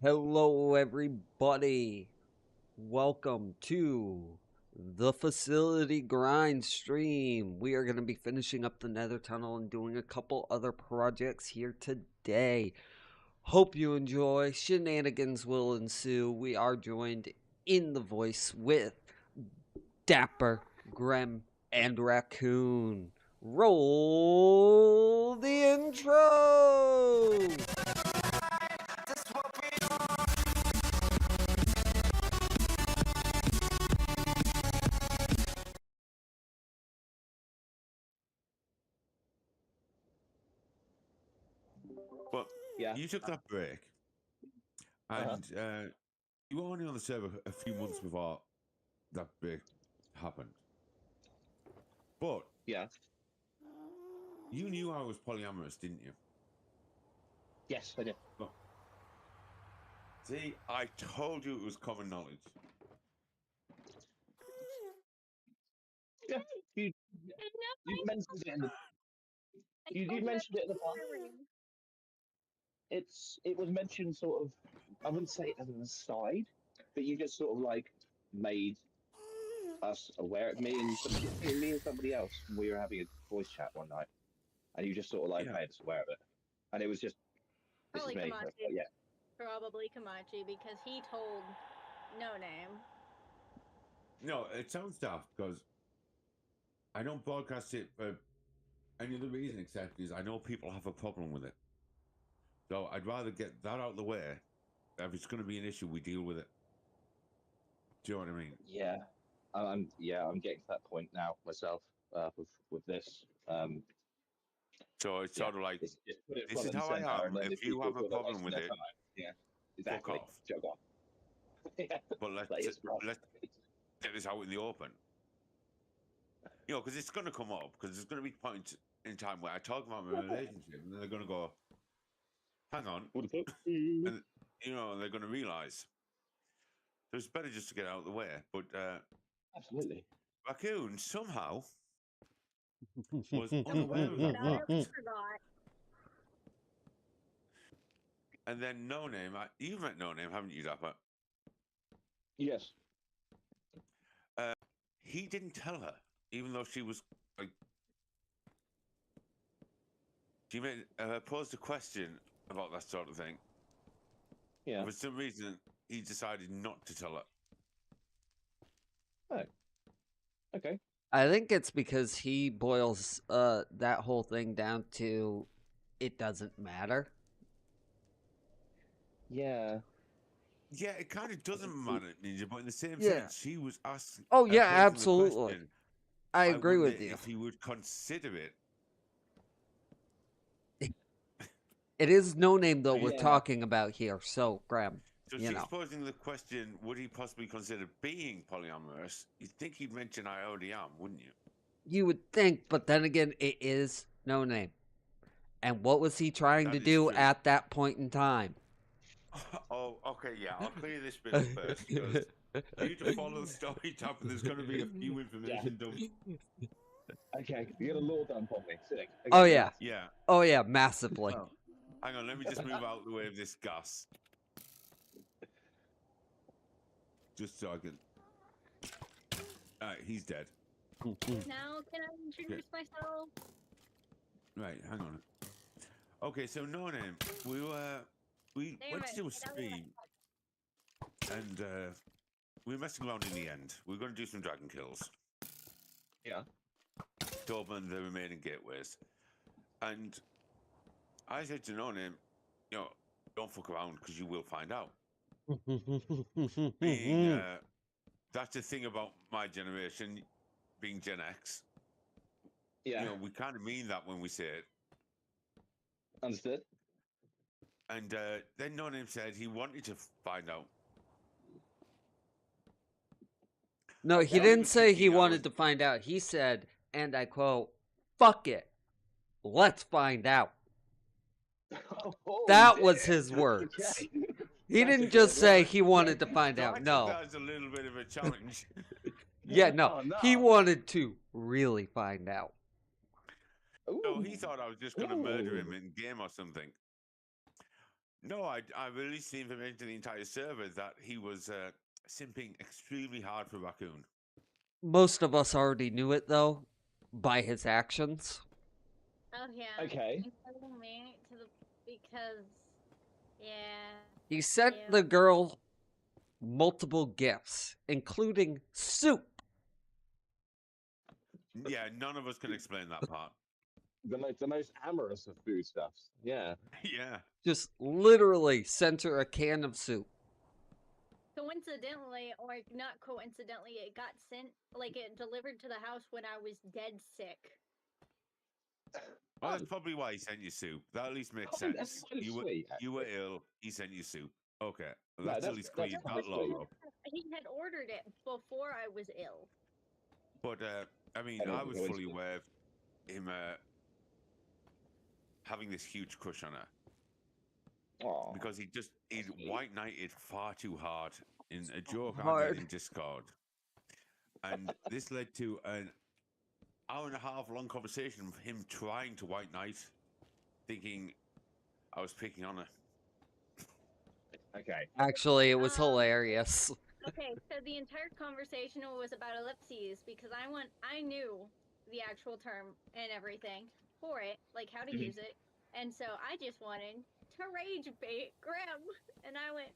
Hello, everybody. Welcome to the Facility Grind stream. We are going to be finishing up the Nether Tunnel and doing a couple other projects here today. Hope you enjoy. Shenanigans will ensue. We are joined in the voice with Dapper, Grem, and Raccoon. Roll the intro! Well, Yeah. you took that break, and you were only on the server a few months before that break happened. But Yeah. you knew I was polyamorous, didn't you? Yes, I did. Well, see, I told you it was common knowledge. Yeah. You mentioned it in the you mentioned it in the past. It was mentioned sort of, I wouldn't say as an aside, but you just sort of like made us aware. Me and somebody else, we were having a voice chat one night, and you just sort of like Yeah. made us aware of it, and it was just this Probably is me. Kamachi. Yeah. Probably Kamachi because he told no name. No, it sounds daft because I don't broadcast it for any other reason except is I know people have a problem with it. So I'd rather get that out of the way. If it's going to be an issue, we deal with it. Do you know what I mean? Yeah. I'm getting to that point now myself with this. So it's sort of like, Just put it this front is and how I center, and am. then If you people have a feel they're problem wasting with their it, time. Yeah, fuck exactly. off. Jog off. Yeah. But let's get this out in the open. You know, because it's going to come up, because there's going to be points in time where I talk about my relationship, and they're going to go, hang on. And, you know, they're going to realise. So it's better just to get out of the way. But Absolutely. Raccoon somehow was unaware of that I fact. forgot. And then No Name, you've met No Name, haven't you, Dapper? Yes. He didn't tell her, even though she was like, she posed a question about that sort of thing. Yeah. For some reason, he decided not to tell her. Oh. Okay. I think it's because he boils that whole thing down to it doesn't matter. Yeah. Yeah, it kind of doesn't matter, Ninja, but in the same Yeah. sense, she was asking. Oh yeah, posing the absolutely. question, I agree wonder with you. if he would consider it. It is No Name though we're Yeah. talking about here, so Graham. So You she's know. posing the question: would he possibly consider being polyamorous? You'd think he'd mention I already am, wouldn't you? You would think, but then again, it is No Name. And what was he trying That to is do true. at that point in time? Oh, okay, yeah. I'll clear this bit up first because for you to follow the story, Tapper, there's going to be a few information dumps. Okay. You got a law done for me. Sick. Okay, Oh yeah. Yeah. Oh yeah, massively. Oh, hang on, let me just move out of the way of this gas. Just so I can. He's dead. Now can I introduce myself? Right, hang on. Okay, so No Name, we went to do a stream, and we were messing around in the end. We were going to do some dragon kills. Yeah. To open the remaining gateways. And I said to No Name, you know, don't fuck around because you will find out. Being, that's the thing about my generation, being Gen X. Yeah. You know, we kind of mean that when we say it. Understood. And then No Name said he wanted to find out. No, he Yeah, didn't was say he thinking I wanted was- to find out. He said, and I quote, "Fuck it. Let's find out." Oh, That was dear. his words. Okay. He That's a didn't just good say word. he wanted to Okay. find So I out. took No. that as a little bit of a challenge. Yeah, no. Oh, no. He wanted to really find out. So he Ooh. thought I was just going to murder him Ooh. in game or something. No, I released the information to the entire server that he was simping extremely hard for Raccoon. Most of us already knew it, though, by his actions. Oh yeah. Okay. Including me to the because yeah. He sent Yeah. the girl multiple gifts, including soup. Yeah, none of us can explain that part. The most amorous of foodstuffs. Yeah. Yeah. Just literally sent her a can of soup. Coincidentally, or not coincidentally, it got sent like it delivered to the house when I was dead sick. Well, that's probably why he sent you soup. That at least makes Kind of- that's sense. kind of sweet, You were actually. ill. He sent you soup. Okay, No, let's at that's- least that's clean kind that of log sweet. up. He had ordered it before I was ill. But I mean, I don't I think was I went fully to- aware of him having this huge crush on her Aw. because he'd Sweet. white knighted far too hard in a joke I Hard. made in Discord, and this led to an hour and a half long conversation of him trying to white knight, thinking I was picking on her. Okay. Actually, it was hilarious. Okay, so the entire conversation was about ellipses because I knew the actual term and everything for it, like how to use it, and so I just wanted to rage bait Graham, and I went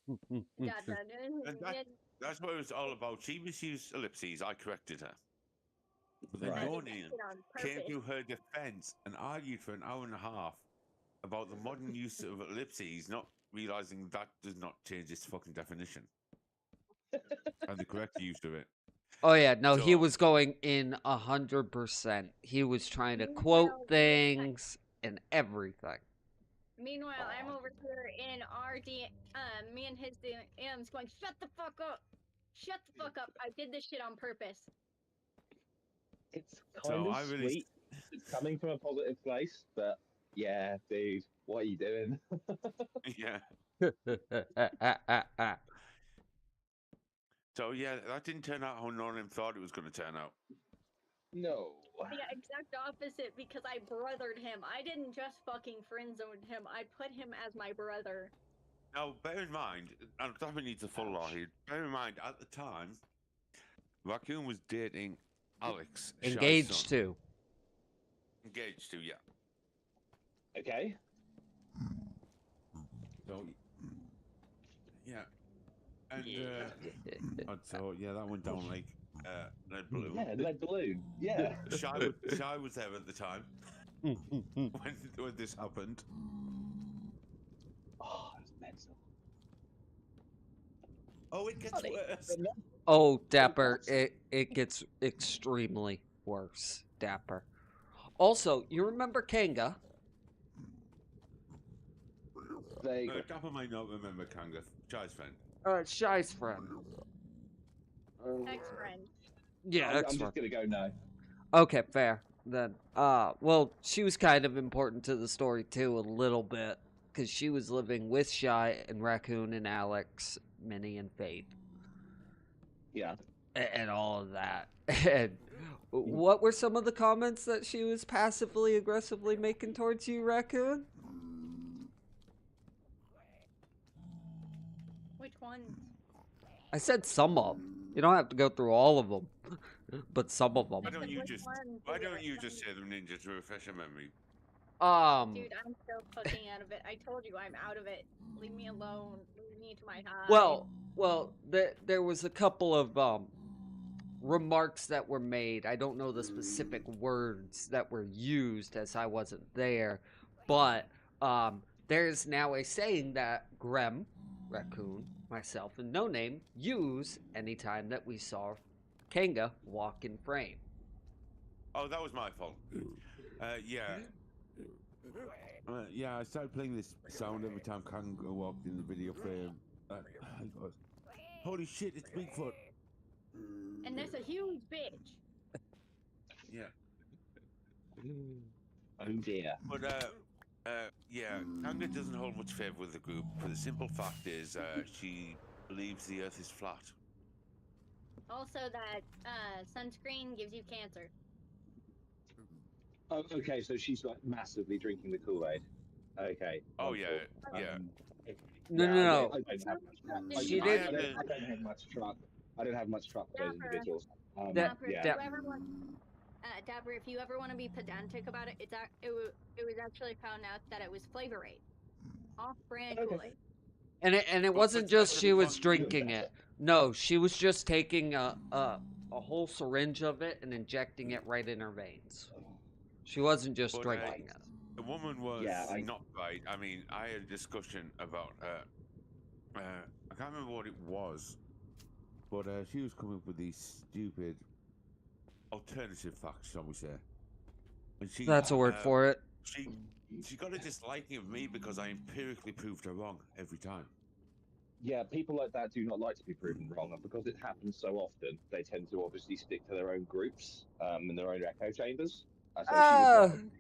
dot dot And that's what it was all about. She misused ellipses. I corrected her. But then Right. Noreen came to her defense and argued for an hour and a half about the modern use of ellipses, not realizing that does not change its fucking definition and the correct use of it. Oh yeah, no, he So- was going in 100%. He was trying to quote things and everything. Meanwhile, I'm over here in me and his DMs going, shut the fuck up! Shut the fuck up! I did this shit on purpose. It's So kind of I really- sweet. It's coming from a positive place, but yeah, dude, what are you doing? Yeah. So yeah, that didn't turn out how Noreen thought it was going to turn out. No. The exact opposite because I brothered him. I didn't just fucking friend zoned him. I put him as my brother. Now, bear in mind, and definitely needs a full law here. Bear in mind, at the time, Raccoon was dating Alex. Shy's Engaged son. to. Engaged to, yeah. Okay. So, yeah. And, so, yeah, that went down like lead balloon. Yeah, lead balloon. Yeah. Shy was there at the time when this happened. Oh, that's mental. Oh, it gets Funny, worse. but not- Oh, Dapper, that's- it gets extremely worse, Dapper. Also, you remember Kanga? Vaguely. Dapper might not remember Kanga, Shy's friend. Shy's friend. Ex-friend. Yeah, I'm ex-friend. just gonna go no. Okay, fair. Then, well, she was kind of important to the story too, a little bit, because she was living with Shy and Raccoon and Alex, Minnie and Fate, Yeah. and all of that. And what were some of the comments that she was passively aggressively making towards you, Raccoon? Which ones? I said some of them. You don't have to go through all of them, but some of them. Why don't you Which just ones? Why don't you just say them, Ninja, to refresh your memory? Dude, I'm so fucking out of it. I told you I'm out of it. Leave me alone. Leave me to my high. Well, there was a couple of remarks that were made. I don't know the specific words that were used as I wasn't there, but there's now a saying that Grem, Raccoon, myself, and No Name use anytime that we saw Kanga walk in frame. Oh, that was my fault. Yeah. Yeah, I started playing this sound every time Kanga walked in the video frame. I goes, holy shit, it's Bigfoot. And that's a huge bitch. Yeah. Oh dear. But, yeah, Kanga doesn't hold much favor with the group, for the simple fact is she believes the Earth is flat. Also, that sunscreen gives you cancer. Oh, okay, so she's like massively drinking the Kool-Aid. Okay. Oh yeah, wonderful. yeah. No, Yeah, no, no. I don't have much truck. She I did. had to. I don't have much truck. I don't have much truck for those Dapper, individuals. That Dapper, if Yeah. that you ever want, Dapper, if you ever want to be pedantic about it, it was actually found out that it was Flavorade, off-brand Okay. Kool-Aid. and it wasn't But just she was specify- Even drinking better. it. No, she was just taking a whole syringe of it and injecting it right in her veins. She wasn't just But drinking it. the woman was Yeah, not right. I mean, I had a discussion about. I can't remember what it was, but she was coming up with these stupid alternative facts, shall we say? And she, That's a word for it. she got a disliking of me because I empirically proved her wrong every time. Yeah, people like that do not like to be proven wrong, and because it happens so often, they tend to obviously stick to their own groups and their own echo chambers. So she was Ah. one.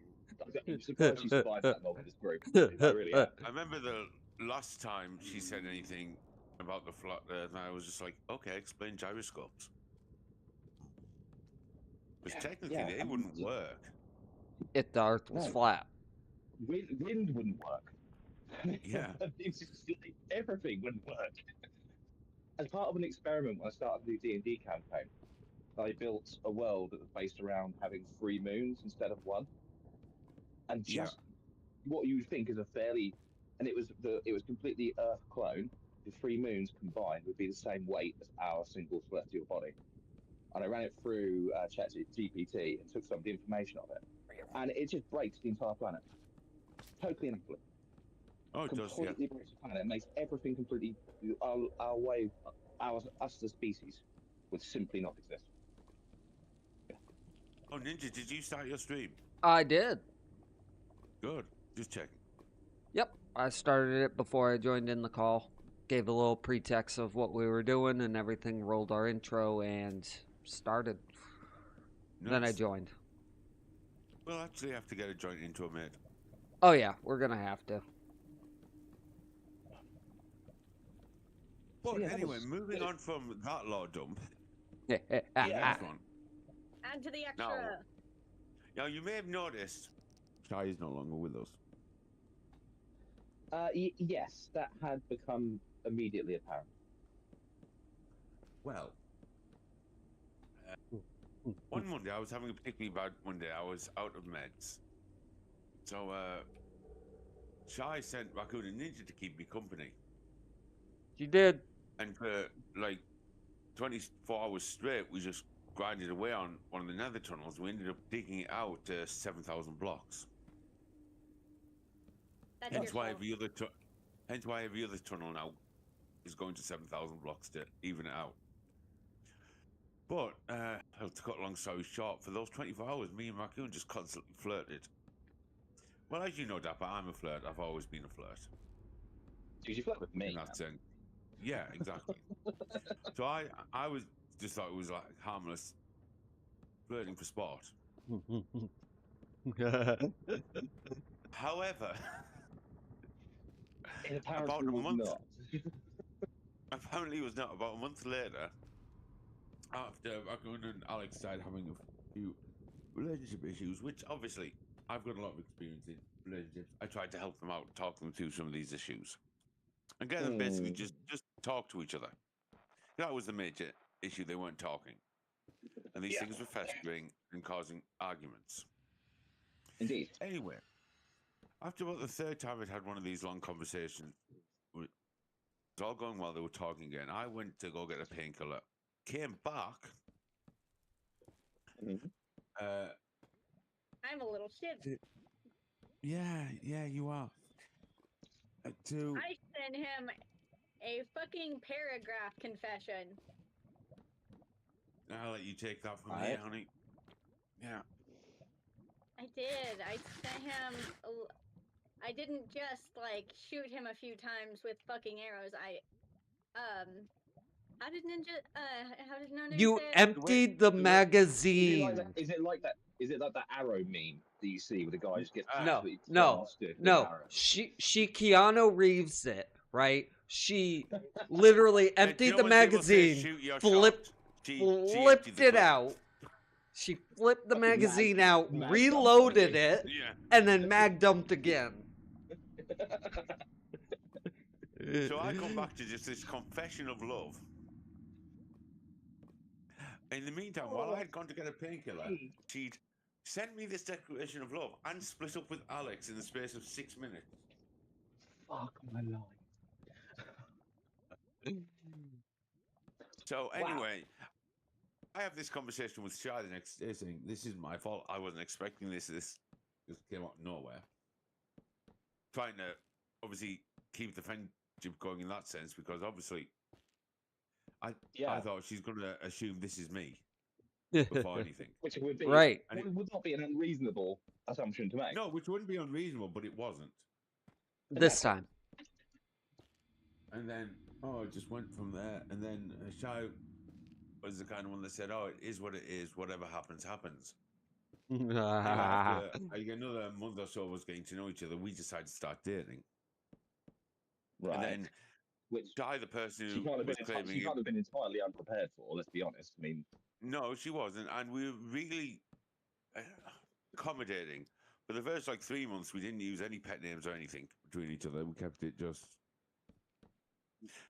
I'm surprised she survived that long in this group. I really am. I remember the last time she said anything about the flat Earth, and I was just like, okay, explain gyroscopes. Because technically Yeah, they I mean, wouldn't work. If the Earth was No. flat. Wind wouldn't work. Yeah. It's just like everything wouldn't work. As part of an experiment, when I started the D&D campaign, I built a world that was based around having 3 moons instead of 1, and Yeah. just what you would think is a fairly, and it was completely Earth clone. The 3 moons combined would be the same weight as our single celestial body. And I ran it through ChatGPT and took some of the information of it, and it just breaks the entire planet, totally and utterly. Oh, it does, yeah. Completely breaks the planet. It makes everything completely. Our way, us as a species, would simply not exist. Oh, Ninja, did you start your stream? I did. Good. Just checking. Yep. I started it before I joined in the call. Gave a little pretext of what we were doing and everything, rolled our intro and started. Then I Nice. joined. We'll actually have to get a joint intro made. Oh yeah, we're gonna have to. But yeah, that anyway, was moving good. on from that law dump, Yeah. next one. Add to the extra. Now, you may have noticed Shy is no longer with us. Yes, that had become immediately apparent. Well, one Monday, I was having a particularly bad Monday. I was out of meds. So, Shy sent Raccoon and Ninja to keep me company. You did. And for like 24 hours straight, we just grinded away on one of the nether tunnels. We ended up digging it out to 7,000 blocks. That's Hence your why fault. every other tunnel now is going to 7,000 blocks to even it out. But to cut a long story short, for those 24 hours, me and Raccoon just constantly flirted. Well, as you know, Dapper, I'm a flirt. I've always been a flirt. Did you flirt with me? In that sense. Yeah, exactly. So I was just thought it was like harmless flirting for sport. However, It apparently about a was month. not. Apparently, it was not. About a month later, after Raccoon and Alex started having a few relationship issues, which obviously I've got a lot of experience in relationships. I tried to help them out, talk them through some of these issues, and get them basically just talk to each other. That was the major issue. They weren't talking, and these things were festering and causing arguments. Indeed. Anyway, after about the third time I'd had one of these long conversations, it was all going well. They were talking again. I went to go get a painkiller. Came back. I'm a little shit. Yeah, you are. I sent him a fucking paragraph confession. I'll let you take that from Alright. here, honey. Yeah. I did. I sent him. I didn't just like shoot him a few times with fucking arrows. How did Ninja? You say it? emptied the Is it magazine. like that? Is it like that? Is it like that arrow meme that you see where the guy just gets No, absolutely no, blasted with no. arrows? She Keanu Reeves it, right? She literally emptied the magazine, flipped it out. She flipped the Fucking magazine mag out, dump, reloaded honey. it, Yeah. and then mag dumped again. So I come back to just this confession of love. In the meantime, while I had gone to get a painkiller, Hey. she'd sent me this declaration of love and split up with Alex in the space of 6 minutes. Fuck my life. So Wow. anyway, I have this conversation with Shai the next day saying, this isn't my fault. I wasn't expecting this. This just came out of nowhere. Trying to obviously keep the friendship going in that sense, because obviously I thought she's going to assume this is me before anything. Which would be Right. And it, would not be an unreasonable assumption to make. no, which wouldn't be unreasonable, but it wasn't. This time. And then, it just went from there. And then Shai was the kind of one that said, it is what it is. Whatever happens, happens. After another month or so of us getting to know each other, we decided to start dating. Right. And then which Shai, the person she who can't have was been claiming she can't have been entirely unprepared for. Let's be honest. I mean, no, she wasn't. And we were really accommodating. For the first 3 months, we didn't use any pet names or anything between each other. We kept it just.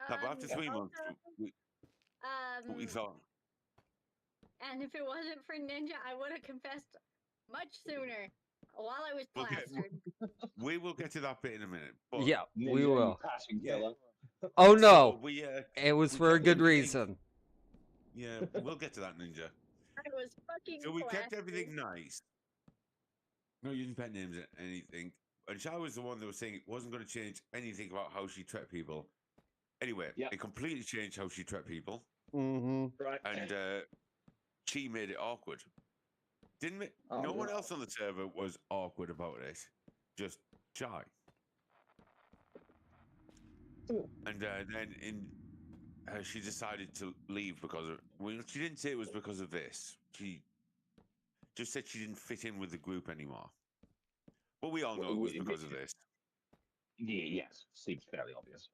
But after 3 months, we thought. And if it wasn't for Ninja, I would have confessed much sooner while I was plastered. We will get to that bit in a minute. But Yeah, we Ninja, you will. passion killer. Oh no, so it was we for a kept good everything- reason. Yeah, we'll get to that, Ninja. I was fucking So we kept plastered. everything nice. No using pet names or anything. And Shai was the one that was saying it wasn't going to change anything about how she treated people. Anyway, it completely changed how she treated people. Mm-hmm. Right. And she made it awkward. Didn't it? Oh, no one no. else on the server was awkward about it. Just Shai. And then she decided to leave because of. Well, she didn't say it was because of this. She just said she didn't fit in with the group anymore. But we all know it was because of this. Yeah, yes, seems fairly obvious.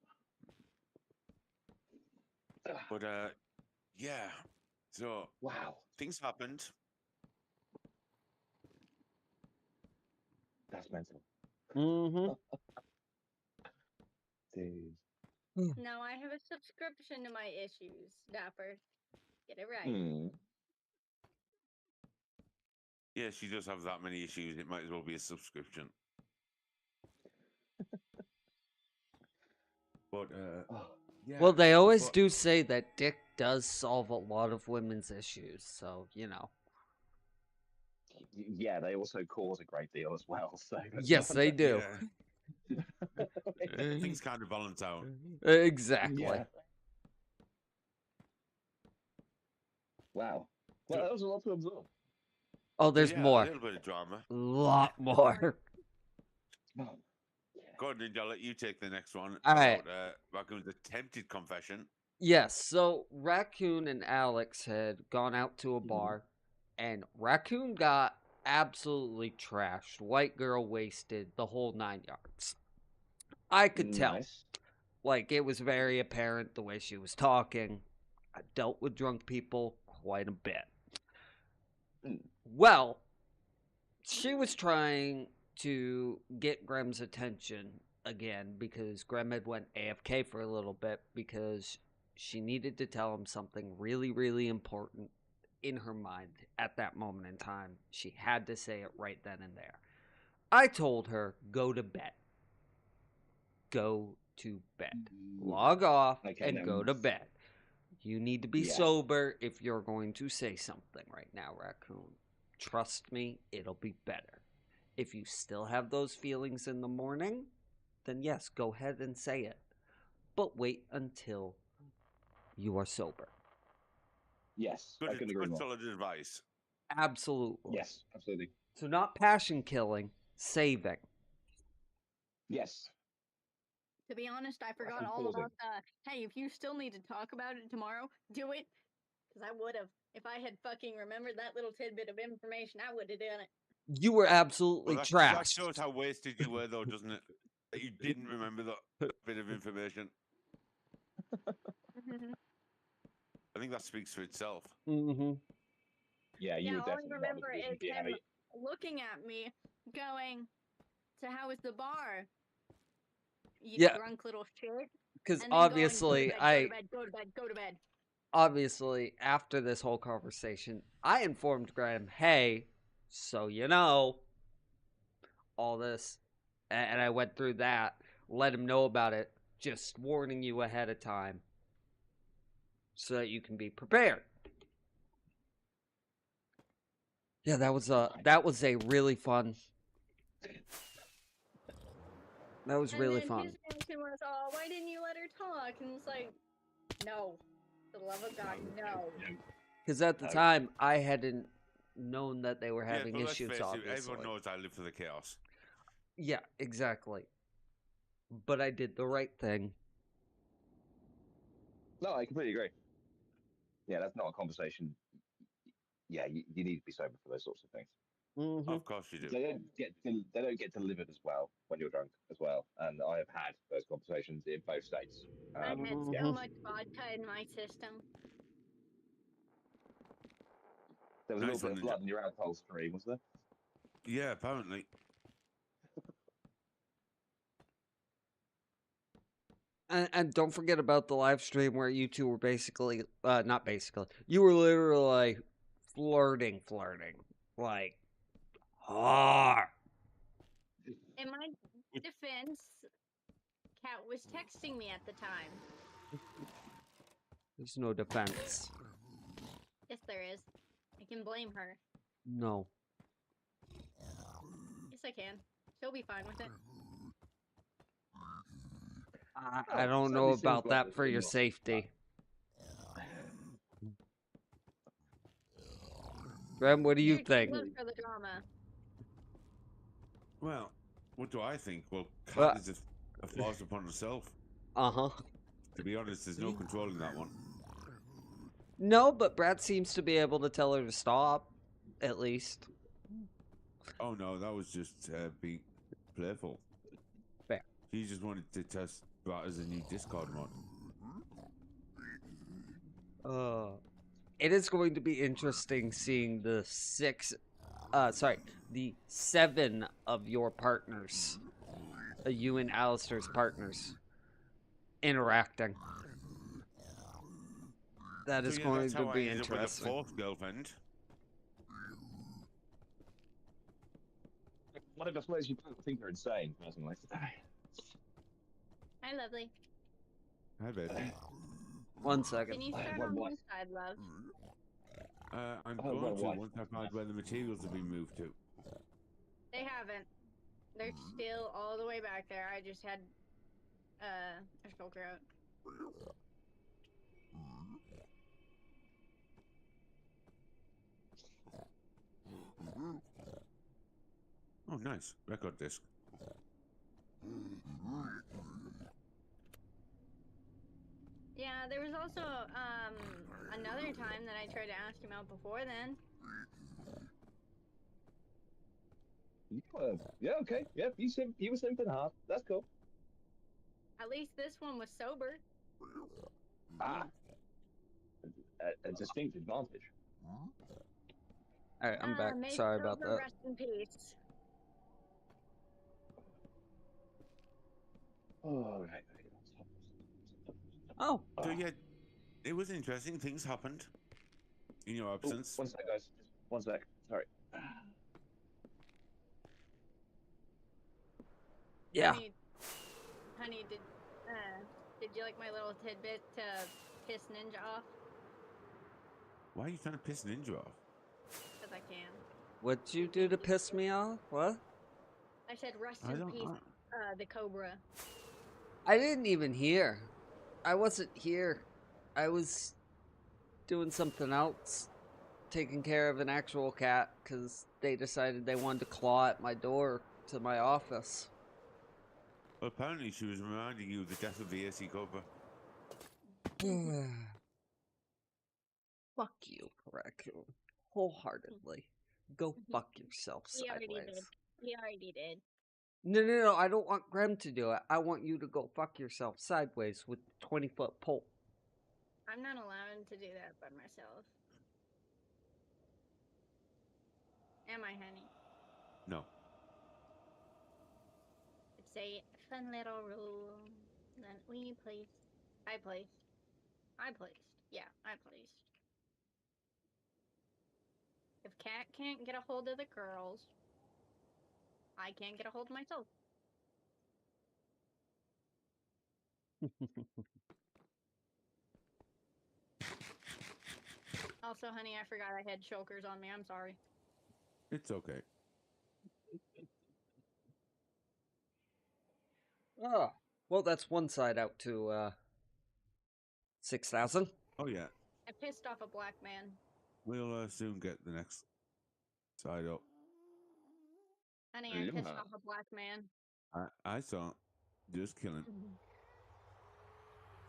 But yeah. So Wow, things happened. that's mental. Mm-hmm. Dude. Now I have a subscription to my issues, Dapper. Get it right. Yeah, she does have that many issues. It might as well be a subscription. But yeah. Well, they always do say that Dick does solve a lot of women's issues, so Yeah, they also cause a great deal as well. So Yes, they do. Yeah. Things kind of balance out. Exactly. Yeah. Wow. Well, that was a lot to absorb. Oh, there's more. A little bit of drama. A lot more. Go on, Ninja, I'll let you take the next one. All right. Raccoon's attempted confession. Yes, so Raccoon and Alex had gone out to a bar, and Raccoon got absolutely trashed. White girl wasted, the whole 9 yards. I could tell. It was very apparent the way she was talking. I dealt with drunk people quite a bit. Well, she was trying to get Grem's attention again because Grem had went AFK for a little bit because she needed to tell him something really, really important in her mind at that moment in time. She had to say it right then and there. I told her, go to bed. Go to bed. Log off and go to bed. You need to be sober if you're going to say something right now, Raccoon. Trust me, it'll be better. If you still have those feelings in the morning, then yes, go ahead and say it. But wait until you are sober. Yes, I can agree good more. solid advice. Absolutely. Yes, absolutely. So not passion killing, saving. Yes. To be honest, I forgot all about hey, if you still need to talk about it tomorrow, do it. Because I would have. If I had fucking remembered that little tidbit of information, I would have done it. You were absolutely That trashed. shows how wasted you were, though, doesn't it? That you didn't remember that bit of information. I think that speaks for itself. Mm-hmm. Yeah, you were definitely all I remember is him looking at me, going, "So how was the bar?" You Yeah. drunk little shit. Because And then going, obviously, go to bed, go to bed. obviously, after this whole conversation, I informed Graham, hey, so you know, all this. And I went through that, let him know about it, just warning you ahead of time so that you can be prepared. Yeah, that was a really fun. That was And really then fun. his reaction was, "Oh, why didn't you let her talk?" And it's like, no, for the love of God, no. Because at the time, I hadn't known that they were Yeah, having but let's issues, face it, obviously. everyone knows I live for the chaos. Yeah, exactly. But I did the right thing. No, I completely agree. Yeah, that's not a conversation. Yeah, you need to be sober for those sorts of things. Mm-hmm. Of course you do. They don't get delivered as well when you're drunk as well. And I have had those conversations in both states. I had Yeah. so much vodka in my system. There was a Nice little bit one, of Ninja. blood in your alcohol stream, was there? Yeah, apparently. And don't forget about the live stream where you two were basically, not basically, you were literally like flirting, like hard. In my defense, Kat was texting me at the time. There's no defense. Yes, there is. I can blame her. No. Yes, I can. She'll be fine with it. I don't know about that for your safety. Graham, what do you think? Look for the drama. Well, what do I think? Well, Well- Kat is a force upon herself. Uh-huh. To be honest, there's no controlling that one. No, but Brad seems to be able to tell her to stop, at least. Oh no, that was just being playful. Fair. He just wanted to test that as a new Discord mod. It is going to be interesting seeing the the 7 of your partners, you and Alistair's partners, interacting. That is going that's to how I be ended up with a interesting. 4th girlfriend. One of us ways you don't think are insane, personally. Hi, lovely. Hi, baby. 1 second. Can you start One on wife. this side, love? I'm Oh, going well, to why? once I find where the materials have been moved to. They haven't. They're still all the way back there. I just had a filter out. Oh, nice. Record disc. Yeah, there was also another time that I tried to ask him out before then. Yeah, okay. Yeah, he was simping hard. That's cool. At least this one was sober. Ah, a distinct advantage. Alright, I'm back. May Sorry about sober that. rest in peace. Oh, right. Oh, So yeah, it was interesting. Things happened in your Oh, absence. one sec, guys. 1 sec. Sorry. yeah. Honey, did you like my little tidbit to piss Ninja off? Why are you trying to piss Ninja off? Because I can. What'd you do to piss me off? What? I said rest I in don't. peace, the Cobra. I didn't even hear. I wasn't here. I was doing something else. Taking care of an actual cat because they decided they wanted to claw at my door to my office. Well, apparently she was reminding you of the death of the AC Cobra. Fuck you, raccoon. Wholeheartedly. Go fuck yourself He already did. sideways. He already did. No. I don't want Graham to do it. I want you to go fuck yourself sideways with 20-foot pole. I'm not allowed to do that by myself. Am I, honey? No. It's safe. fun little room that we placed. I placed. Yeah, I placed. If Cat can't get a hold of the girls, I can't get a hold of myself. Also, honey, I forgot I had chokers on me. I'm sorry. It's okay. Oh, well, that's one side out to 6,000. Oh yeah, I pissed off a black man. we'll soon get the next side up. Honey, I pissed Yeah. off a black man. I saw, just killing.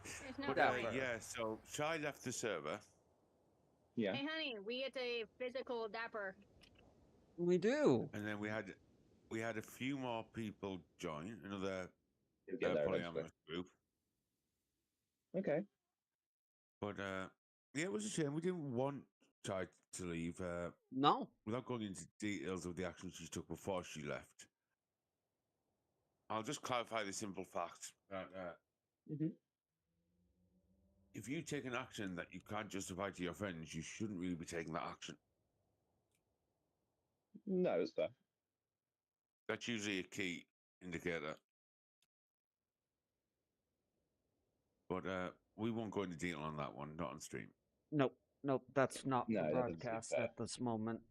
There's no But Dapper. yeah, so Shy left the server. Yeah. Hey, honey, we get a physical dapper. We do. And then we had a few more people join, another You'll get there eventually. polyamorous group. Okay. But yeah, it was a shame. We didn't want Chai to leave No. without going into details of the actions she took before she left. I'll just clarify the simple fact that Mhm. if you take an action that you can't justify to your friends, you shouldn't really be taking that action. No, it's fair. That's usually a key indicator. But we won't go into detail on that one, not on stream. Nope. Nope. That's not No, for that doesn't seem broadcast fair. at this moment.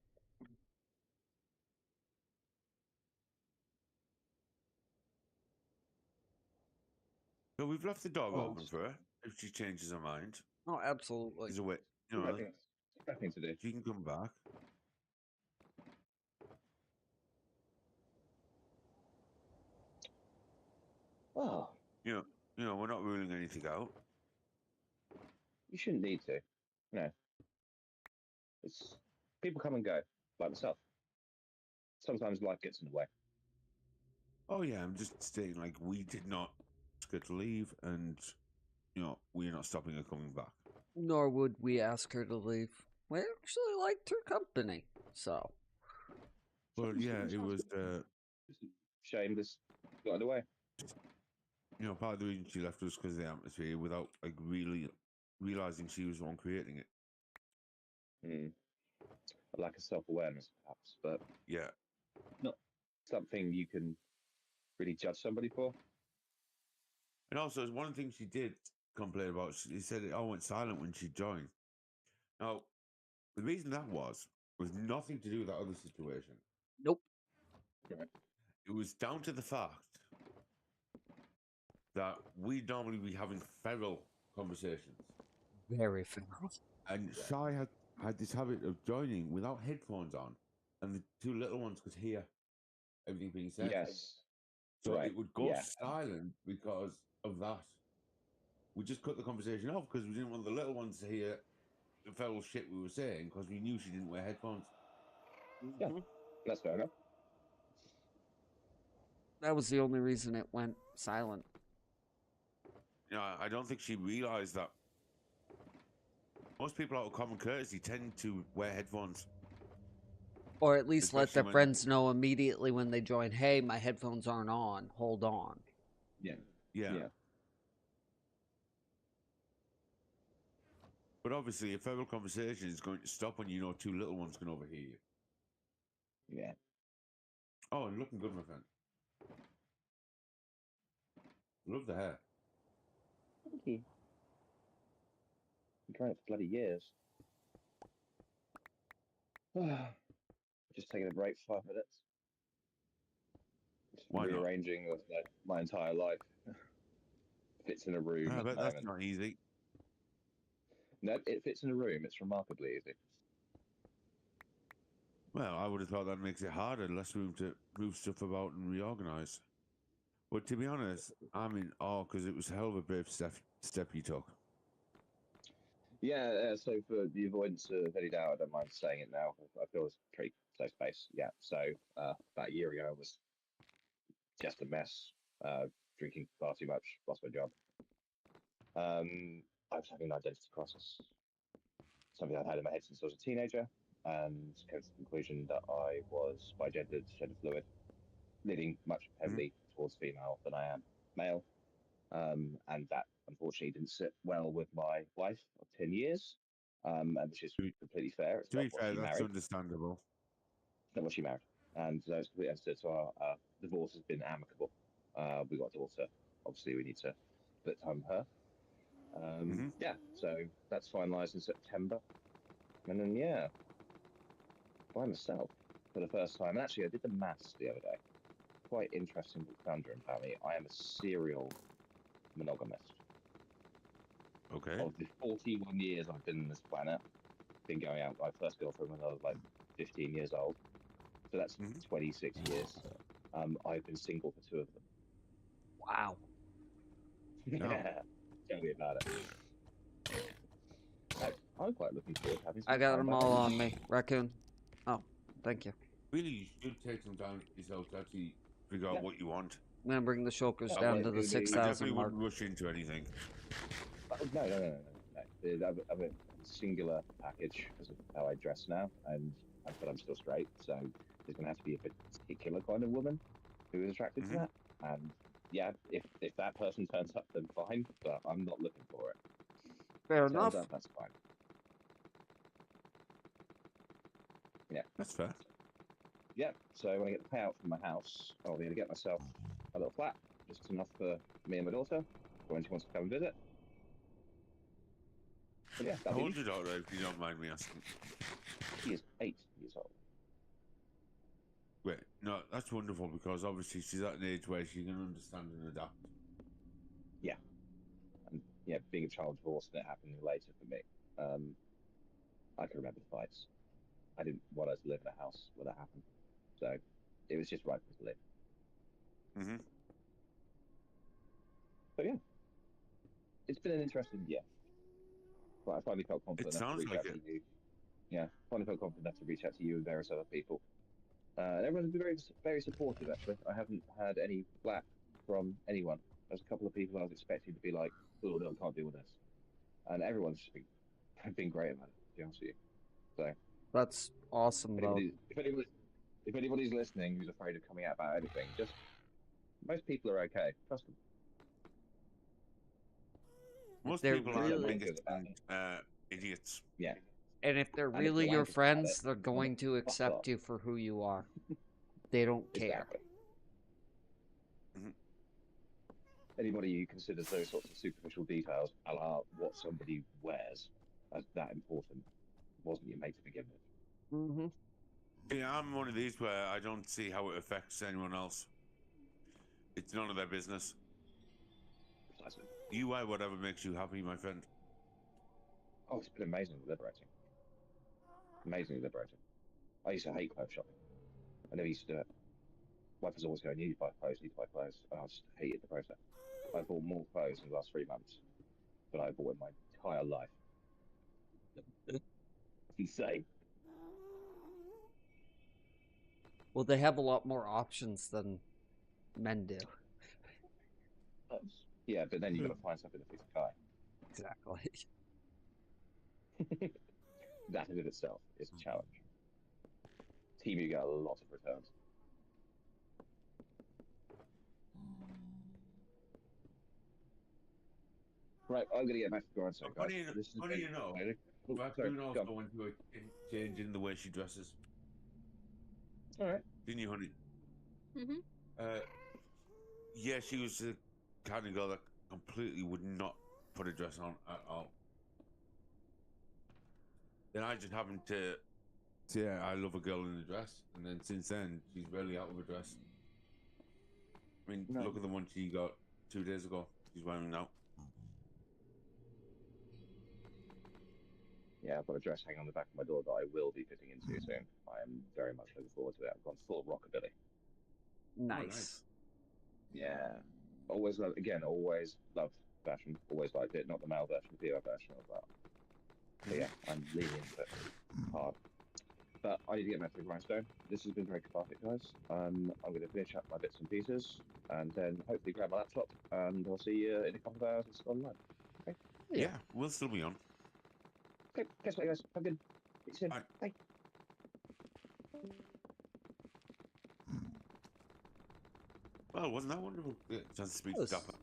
So we've left the door Oh. open for her if she changes her mind. Oh, absolutely. There's a way, Nothing to do. she can come back. Oh, You know, we're not ruling anything out. you shouldn't need to. No. It's people come and go, like myself. Sometimes life gets in the way. Oh yeah, I'm just saying, like, we did not ask her to leave, and you know, we're not stopping her coming back. Nor would we ask her to leave. We actually liked her company, so. Well, yeah, it was It's a shame this got in the way. you know, part of the reason she left was because of the atmosphere, without like really realizing she was the one creating it. A lack of self-awareness, perhaps, but Yeah, not something you can really judge somebody for. and also one of the things she did complain about. She said it all went silent when she joined. Now, the reason that was nothing to do with that other situation. Nope. Right. It was down to the fact that we normally be having feral conversations, Very feral. and Shy had this habit of joining without headphones on, and the two little ones could hear everything being said. Yes. So Right. it would go Yeah. silent because of that. We just cut the conversation off because we didn't want the little ones to hear the feral shit we were saying because we knew she didn't wear headphones. Yeah. That's fair enough. That was the only reason it went silent. You know, I don't think she realized that most people out of common courtesy tend to wear headphones. Or at least let their Especially when- friends know immediately when they join, hey, my headphones aren't on. Hold on. Yeah. Yeah. Yeah. But obviously, a feral conversation is going to stop when you know two little ones can overhear you. Yeah. Oh, and looking good, my friend. Love the hair. Thank you. Been trying it for bloody years. Just taking a break for 5 minutes. Just Why not? rearranging of my entire life. Fits in a room I at the bet that's moment. not easy. No, it fits in a room. It's remarkably easy. Well, I would have thought that makes it harder, less room to move stuff about and reorganize. But to be honest, I'm in awe because it was a hell of a brave step you took. Yeah, so for the avoidance of any doubt, I don't mind saying it now. I feel it's pretty close space. Yeah, so about a year ago, I was just a mess, drinking far too much, lost my job. I was having an identity crisis, something I'd had in my head since I was a teenager, and came to the conclusion that I was bigendered, gender fluid, leaning much heavily towards female than I am male. And that unfortunately didn't sit well with my wife of 10 years, and which is To be, completely fair. It's to not be what fair, she that's married. understandable. It's not what she married. And so it's completely understood. So our divorce has been amicable. We got a daughter. Obviously, we need to split time with her. Yeah, so that's finalised in September. And then, yeah, by myself for the first time. And actually, I did the maths the other day. Quite interesting conundrum about me. I am a serial monogamist. Okay. Of the 41 years I've been on this planet, been going out, my first girlfriend when I was like 15 years old. So that's 26 years. I've been single for 2 of them. Wow. Yeah, tell me about it. I'm quite looking forward to having some I got time them by all myself. on me. Raccoon. Oh, thank you. Really, you should take some time for yourself to actually figure out Yeah. what you want. I'm gonna bring the shulkers Yeah, down it's to the gonna be- I 6,000 definitely mark. wouldn't rush into anything. No. I'm a singular package because of how I dress now, but I'm still straight, so there's going to have to be a particular kind of woman who is attracted to that. And yeah, if that person turns up, then fine, but I'm not looking for it. Fair Turns enough. up, that's fine. Yeah, That's fair. yeah. So when I get the payout from my house, I'll be able to get myself a little flat, just enough for me and my daughter, for when she wants to come and visit. But yeah, How that'll be old's your daughter, if you don't mind me asking? She is 8 years old. Wait, no, that's wonderful because obviously she's at an age where she can understand and adapt. Yeah. And yeah, being a child divorced and it happening later for me, I can remember the fights. I didn't want us to live in a house where that happened, so it was just right for us to live. So yeah, it's been an interesting year. But I finally felt confident It enough to sounds reach like out it. to you. Yeah, finally felt confident enough to reach out to you and various other people. And everyone's been very supportive. Actually, I haven't had any flack from anyone. There's a couple of people I was expecting to be like, "Oh no, I can't deal with this," and everyone's just been great about it. To be honest with you. So That's awesome, though. if anybody's listening who's afraid of coming out about anything, just most people are okay. Trust them. Most They're people are really, bigots and idiots. Yeah. and if they're And if really they're your wankers about friends, it, they're going to fuck accept off. you for who you are. They don't care. Exactly. Anybody who considers those sorts of superficial details, a la what somebody wears, as that important, wasn't your mate to begin with. Mm-hmm. Yeah, I'm one of these where I don't see how it affects anyone else. It's none of their business. Precisely. You wear whatever makes you happy, my friend. Oh, it's been amazingly liberating. Amazingly liberating. I used to hate clothes shopping. I never used to do it. Wife was always going, you need to buy clothes, you need to buy clothes. And I just hated the process. I bought more clothes in the last 3 months than I bought in my entire life. It's insane. Well, they have a lot more options than men do. Yeah, but then you've got to find something that fits a guy. Exactly. That in itself is a challenge. Team, you get a lot of returns. Right, I'm going to get back to the grindstone, guys. Funny enough, Raccoon also went through a change in the way she dresses. All right. Didn't you, honey? Mm-hmm. Yeah, she was the kind of girl that completely would not put a dress on at all. Then I just happened to say I love a girl in a dress, and then since then she's rarely out of a dress. I mean, No. look at the one she got 2 days ago. She's wearing now. Yeah, I've got a dress hanging on the back of my door that I will be fitting into soon. I am very much looking forward to it. I've gone full rockabilly. Nice. Yeah. Always loved fashion. Always liked it. Not the male version, the female version of that. But yeah, I'm leaning into it hard. But I need to get back to the grindstone. This has been very cathartic, guys. I'm going to finish up my bits and pieces and then hopefully grab my laptop and I'll see you in a couple of hours. It's online. Okay? Yeah, we'll still be on. Okay, catch you later, guys. Have a good. See you soon. Bye. Bye. Well, Well, wasn't that wonderful? Yeah, chance to speak to Yes. Dapper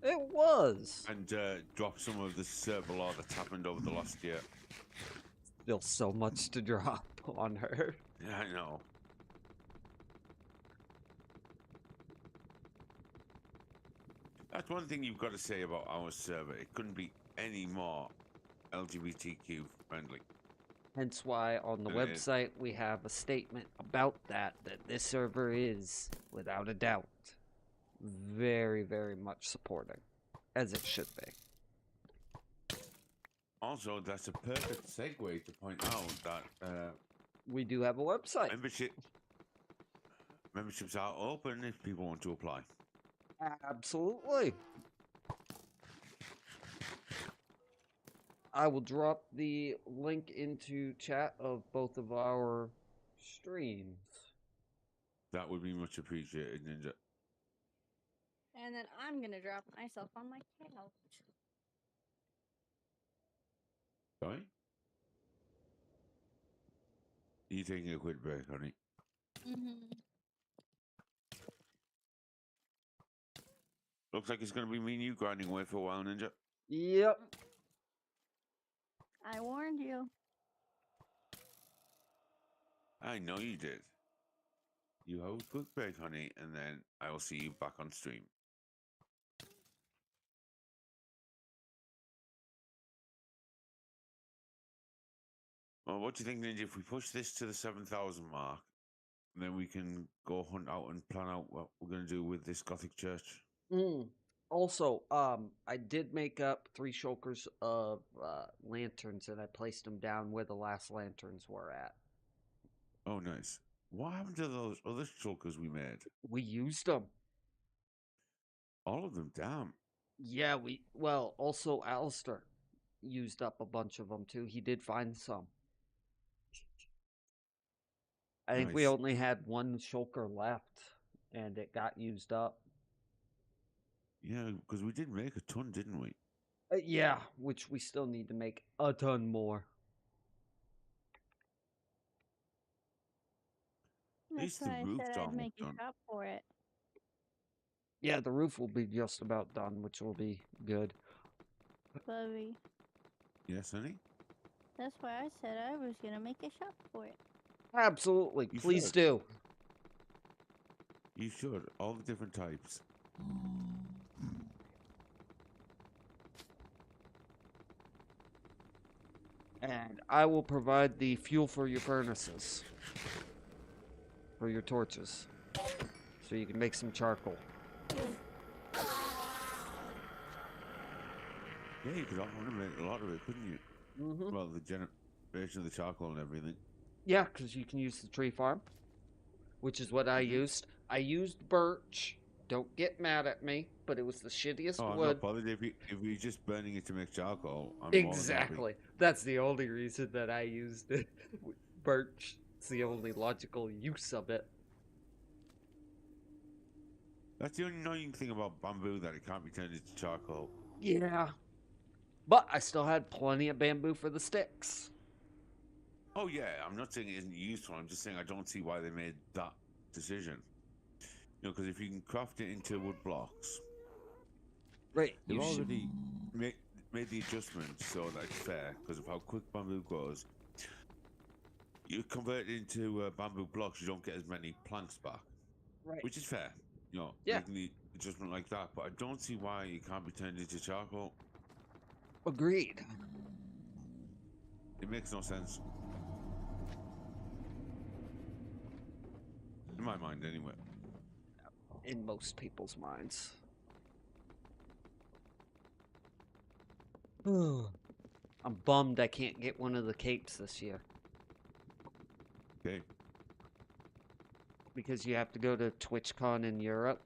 It was. and drop some of the server law that's happened over the last year. Still so much to drop on her. Yeah, I know. That's one thing you've got to say about our server. It couldn't be any more LGBTQ friendly. Hence why on the And it- website we have a statement about that this server is, without a doubt, very, very much supporting, as it should be. Also, that's a perfect segue to point out that We do have a website. memberships are open if people want to apply. Absolutely. I will drop the link into chat of both of our streams. That would be much appreciated, Ninja. And then I'm gonna drop myself on my couch. Sorry? Are you taking a quick break, honey? Mm-hmm. Looks like it's going to be me and you grinding away for a while, Ninja. Yep. I warned you. I know you did. You have a quick break, honey, and then I will see you back on stream. Well, what do you think, Ninja, if we push this to the 7,000 mark, then we can go hunt out and plan out what we're going to do with this Gothic church? Also, I did make up 3 shulkers of lanterns, and I placed them down where the last lanterns were at. Oh, nice. What happened to those other shulkers we made? We used them. All of them, damn. Yeah, also Alistair used up a bunch of them too. He did find some. I think we Nice. only had 1 shulker left, and it got used up. Yeah, because we did make a ton, didn't we? Yeah, which we still need to make a ton more. At That's least the why I roof's said I'd almost make a done. shop for it. Yeah, the roof will be just about done, which will be good. Bubby. Yes, honey? That's why I said I was gonna make a shop for it. Absolutely, You please should. do. You should. All the different types. And I will provide the fuel for your furnaces. For your torches. So you can make some charcoal. Yeah, you could automate a lot of it, couldn't you? Mm-hmm. Well, the generation of the charcoal and everything. Yeah, because you can use the tree farm. Which is what I used. I used birch. Don't get mad at me, but it was the shittiest Oh, I'm wood. not bothered if you're just burning it to make charcoal. I'm more than happy. Exactly. That's the only reason that I used it. Birch. It's the only logical use of it. That's the only annoying thing about bamboo, that it can't be turned into charcoal. Yeah. But I still had plenty of bamboo for the sticks. Oh yeah, I'm not saying it isn't useful. I'm just saying I don't see why they made that decision. You know, because if you can craft it into wood blocks, Right. they've You should. already made the adjustment so that it's fair because of how quick bamboo grows. You convert it into bamboo blocks, you don't get as many planks back, Right. which is fair. You know, Yeah. making the adjustment like that. But I don't see why it can't be turned into charcoal. Agreed. It makes no sense. In my mind, anyway. In most people's minds. I'm bummed I can't get one of the capes this year. Okay. Because you have to go to TwitchCon in Europe.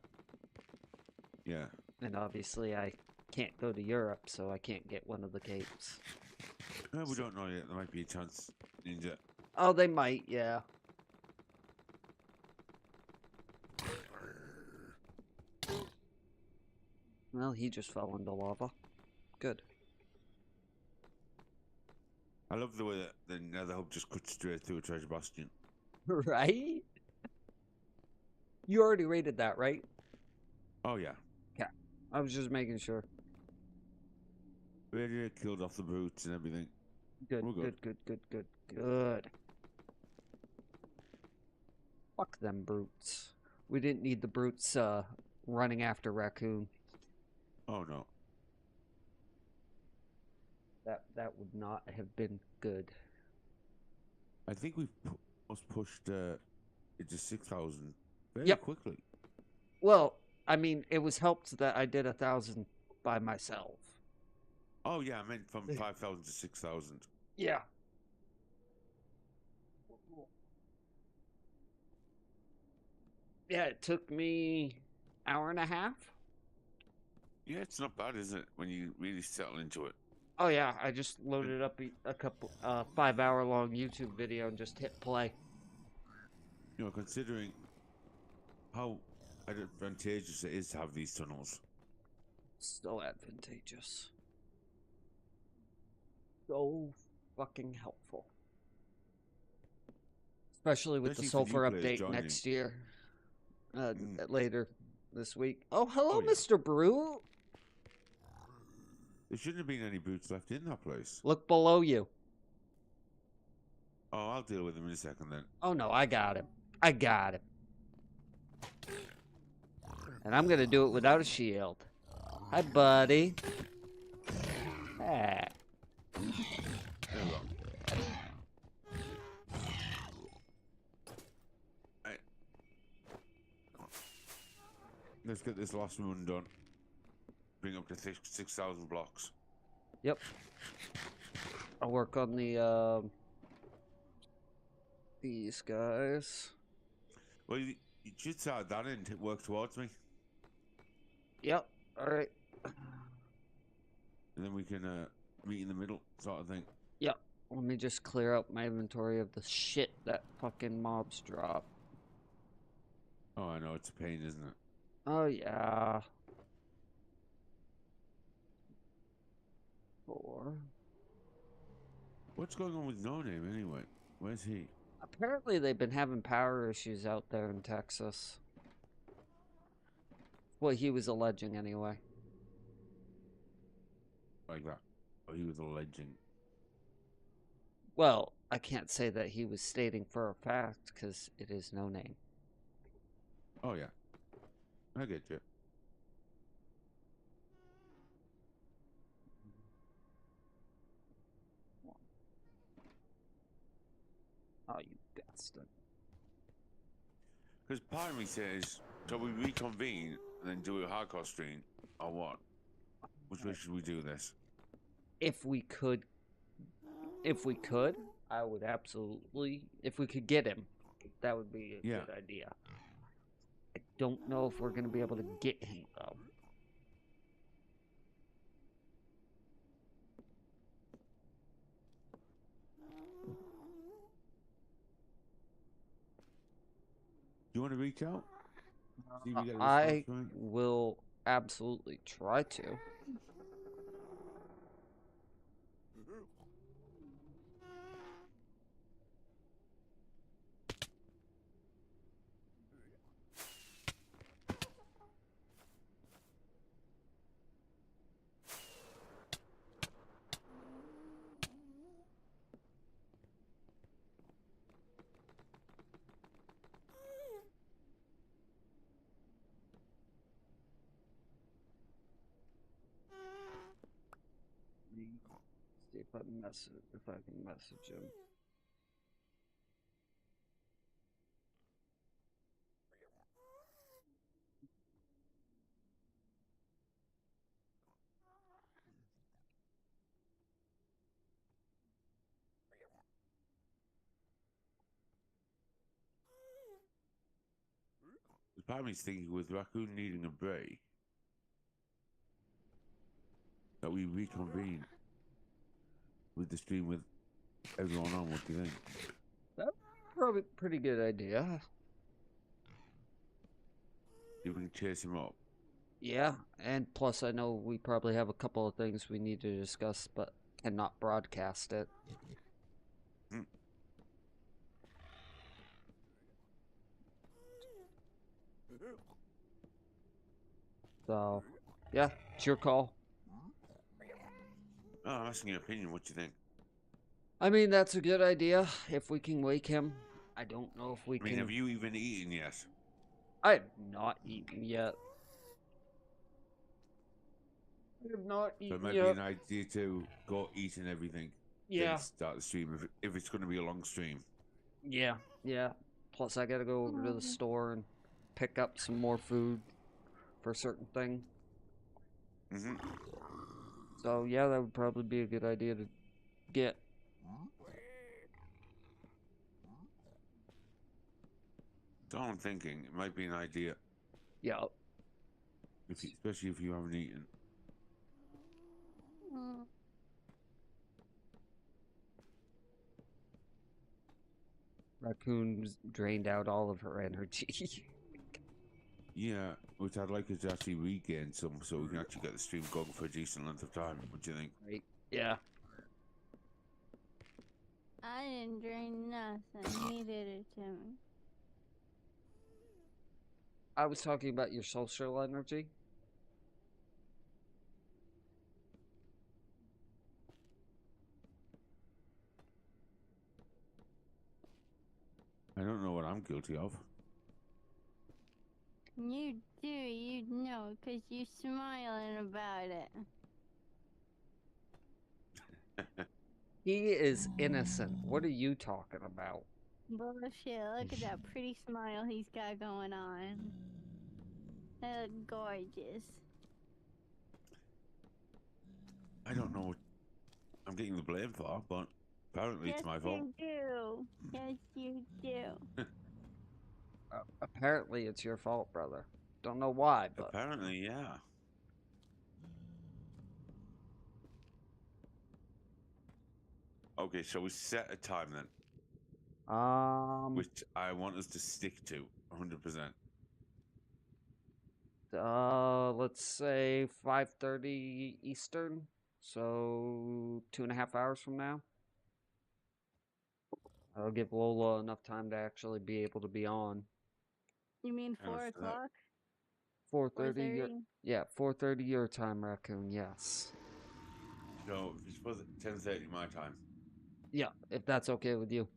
Yeah. And obviously I can't go to Europe, so I can't get one of the capes. We don't know yet. There might be a chance, Ninja. Oh, they might, yeah. Well, he just fell into lava. Good. I love the way that the Nether Hub just cuts straight through a treasure bastion. Right? You already rated that, right? Oh yeah. Yeah. I was just making sure. Radiator killed off the brutes and everything. Good, We're good. good. Fuck them brutes. We didn't need the brutes running after Raccoon. Oh no. That would not have been good. I think we've almost pushed it to 6,000 very Yep. quickly. Well, I mean, it was helped that I did 1,000 by myself. Oh yeah, I meant from 5,000 to 6,000. Yeah. Yeah, it took me hour and a half. Yeah, it's not bad, is it? When you really settle into it. Oh yeah, I just loaded up a couple 5 hour long YouTube video and just hit play. You know, considering how advantageous it is to have these tunnels. So advantageous. So fucking helpful. Especially with the Especially for new sulfur players update joining. next year. Later this week. Oh, hello, Oh, yeah. Mr. Brew. There shouldn't have been any boots left in that place. Look below you. Oh, I'll deal with them in a second then. Oh no, I got him. I got him. And I'm gonna do it without a shield. Hi, buddy. Hey. There we go. Right. Let's get this last run done. Bring up to 6,000 blocks. Yep. I'll work on these guys. Well, you should start that and work towards me. Yep. All right. And then we can meet in the middle, sort of thing. Yep. Let me just clear out my inventory of the shit that fucking mobs drop. Oh, I know, it's a pain, isn't it? Oh yeah. 4. What's going on with No Name anyway? Where's he? Apparently they've been having power issues out there in Texas. What he was alleging anyway. Like that. Oh, he was alleging. Well, I can't say that he was stating for a fact because it is No Name. Oh, yeah. I get you. Oh, you bastard. Because part of me says, shall we reconvene and then do a hardcore stream, or what? Which way should we do this? If we could, I would absolutely. If we could get him, that would be a Yeah. good idea. I don't know if we're gonna be able to get him though. Do you want to reach out? See if you get a I response from him? will absolutely try to. See if I can message him. Part of me's thinking with Raccoon needing a break, that we reconvene with the stream with everyone on. What do you think? That's probably a pretty good idea. If we can chase him up. Yeah, and plus I know we probably have a couple of things we need to discuss, but cannot broadcast it. So, yeah, it's your call. No, I'm asking your opinion. What do you think? I mean, that's a good idea if we can wake him. I don't know if we I mean, can. have you even eaten yet? I have not eaten yet. I have not So it eaten might be yet. an idea to go eat and everything. Yeah. Then start the stream if it's going to be a long stream. Yeah, yeah. Plus, I gotta go over to the store and pick up some more food for a certain thing. Mm-hmm. So, yeah, that would probably be a good idea to get. So I'm thinking it might be an idea, Yeah. especially if you haven't eaten. Raccoon's drained out all of her energy. Yeah, which I'd like us to actually regain some so we can actually get the stream going for a decent length of time. What do you think? Right. Yeah. I didn't drain nothing. He did it to me. I was talking about your social energy. I don't know what I'm guilty of. You do, you know, 'cause you smiling about it. He is innocent. What are you talking about? Bullshit, look at that pretty smile he's got going on. They look gorgeous. I don't know what I'm getting the blame for, but apparently Yes, it's my fault. you do. Yes, you do. Apparently, it's your fault, brother. Don't know why, but Apparently, yeah. Okay, so we set a time then, which I want us to stick to 100%. Let's say 5:30 Eastern, so 2.5 hours from now. That'll give Lola enough time to actually be able to be on. You mean Kind of 4 for that. o'clock? 4:30 your 4:30? yeah, 4:30 your time, Raccoon. Yes. So if you suppose at 10:30 my time, Yeah, if that's okay with you.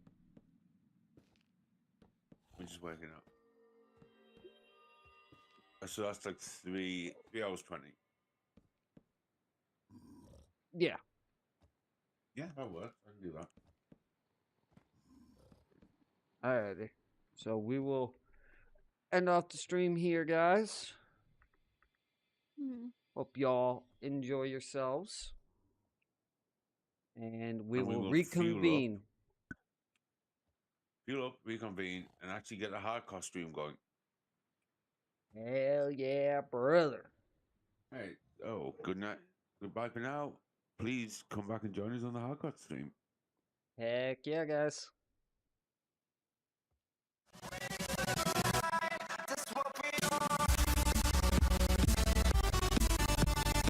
we're just waking up. So that's like 3 hours 20. Yeah. Yeah, that works. I can do that. Alrighty. So we will end off the stream here, guys. Hope y'all enjoy yourselves. And we And we will will reconvene. Fuel up, reconvene, and actually get a hardcore stream going. Hell yeah, brother. Hey, oh, good night. Goodbye for now. Please come back and join us on the hardcore stream. Heck yeah, guys.